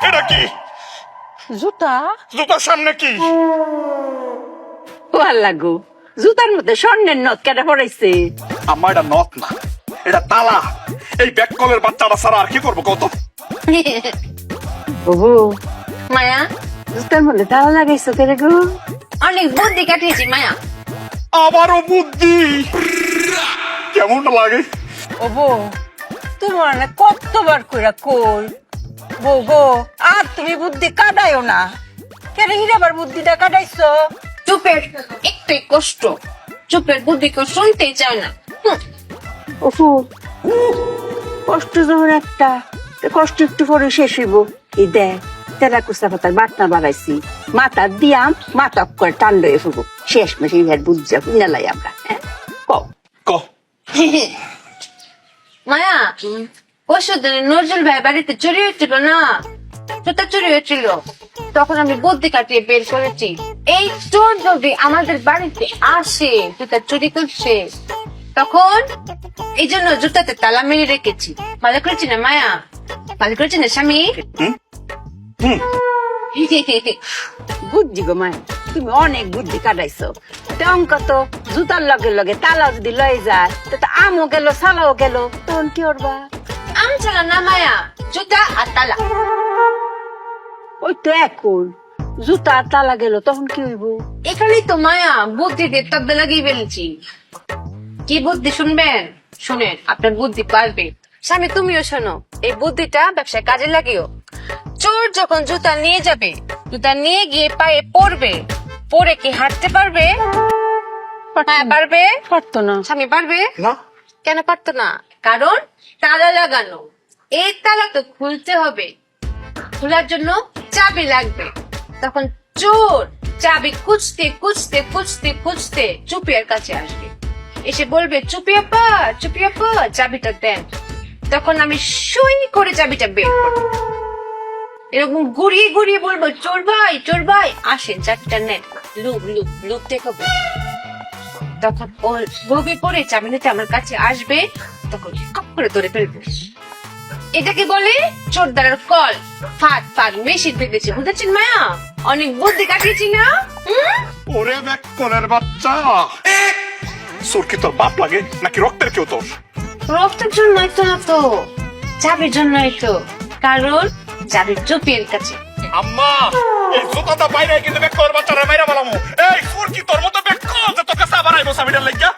এটা কি? জুতা? জুতার সামনে কি? ও আল্লাহ গো, জুতার মধ্যে স্বর্ণের নথ কেটে পড়াইছে। আম্মা এটা নথ না, এটা তালা। এই ব্যাককলের বাচ্চাটা ছাড়া আর কি করবো কত? ওহো মায়া, জুতার মধ্যে তালা লাগাইছো কেন গো? অনেক বুদ্ধি কাটিয়েছি মায়া। আবারও বুদ্ধি। কেমন লাগে? ও বউ, তোমার না কতবার কইরা কই বউ গো, আর তুমি বুদ্ধি কাটাইও না। কেন হিরাবার বুদ্ধিটা কাটাইছো? চুপের একটাই কষ্ট, চুপের বুদ্ধি কেউ শুনতেই চায় না। ওফু, কষ্ট যখন একটা, কষ্ট একটু পরে শেষ হইব। এই দেখ, তেলা কুচা পাতার বাটনা বাড়াইছি, মাথা দিয়াম, মাথা করে টান লয়ে ফুবো। শেষ মাসে ইহার বুঝা লাই আমরা। কও ক। মায়া, পরশুদিন নজরুল ভাই বাড়িতে চুরি হয়েছিল না, জুতা চুরি হয়েছিল। তখন আমি বুদ্ধি কাটিয়ে বের করেছি, এই চোর যদি আমাদের বাড়িতে আসে জুতা চুরি করছে, তখন এই জন্য জুতাতে তালা মেরে রেখেছি। ভালো করেছি না মায়া? ভালো করেছি না স্বামী? বুদ্ধি গো মায়, তুমি অনেক বুদ্ধি কাটাইছো। অঙ্ক তো জুতার লগে লগে তালা যদি লয়ে যায়, তো আমও গেল সালাও গেল, তখন কি করবা? আম চালা না মায়া, জুতা আর তালা। ওই তো এখন জুতা আর তালা গেল, তখন কি হইব? এখানেই তো মায়া বুদ্ধি দিয়ে তব্দা লাগিয়ে ফেলেছি। কি বুদ্ধি শুনবেন? শুনেন, আপনার বুদ্ধি পারবে। স্বামী তুমিও শোনো, এই বুদ্ধিটা ব্যবসায় কাজে লাগিও। চোর যখন জুতা নিয়ে যাবে, জুতা নিয়ে গিয়ে পায়ে পড়বে, পরে কি হাঁটতে পারবে? হ্যাঁ পারবে। পারতো না। স্বামী পারবে না। কেন পারতো না? কারণ তালা লাগানো। এই তালা তো খুলতে হবে, খোলার জন্য চাবি লাগবে। তখন চোর চাবি খুঁজতে খুঁজতে খুঁজতে খুঁজতে চুপিয়ার কাছে আসবে, এসে বলবে চুপি আপা, চুপি আপা চাবিটা দেন। তখন আমি সুই করে চাবিটা বের করবো, এরকম ঘুরিয়ে ঘুরিয়ে বলবো চোর ভাই আসেন চাবিটা নেন, লুক লুক লুক দেখাবো। তখন ও লোভে পড়ে চাবি নিতে আমার কাছে আসবে, তখন কপ করে ধরে ফেলবে। এটাকে বলে চোরদারের কল। ফাট ফাট মেশিন পেতেছে, বুঝেছেন মায়া? অনেক বুদ্ধি কাটিয়েছি না? ওরে ব্যাককলের বাচ্চা, চোর কি তোর বাপ লাগে নাকি রক্তের কেউ তোর? রক্তের জন্যই তো না তো, চাবির জন্যই তো। কারণ চাবির চুপির কাছে। আম্মা, এই জুতাটা বাইরে কিন্তু ব্যাককলের বাচ্চারা মাইরা বলামু। এই চোর কি তোর মতো ব্যাককল যে তোর কাছে আবার আইবো চাবিটার লাগিয়া?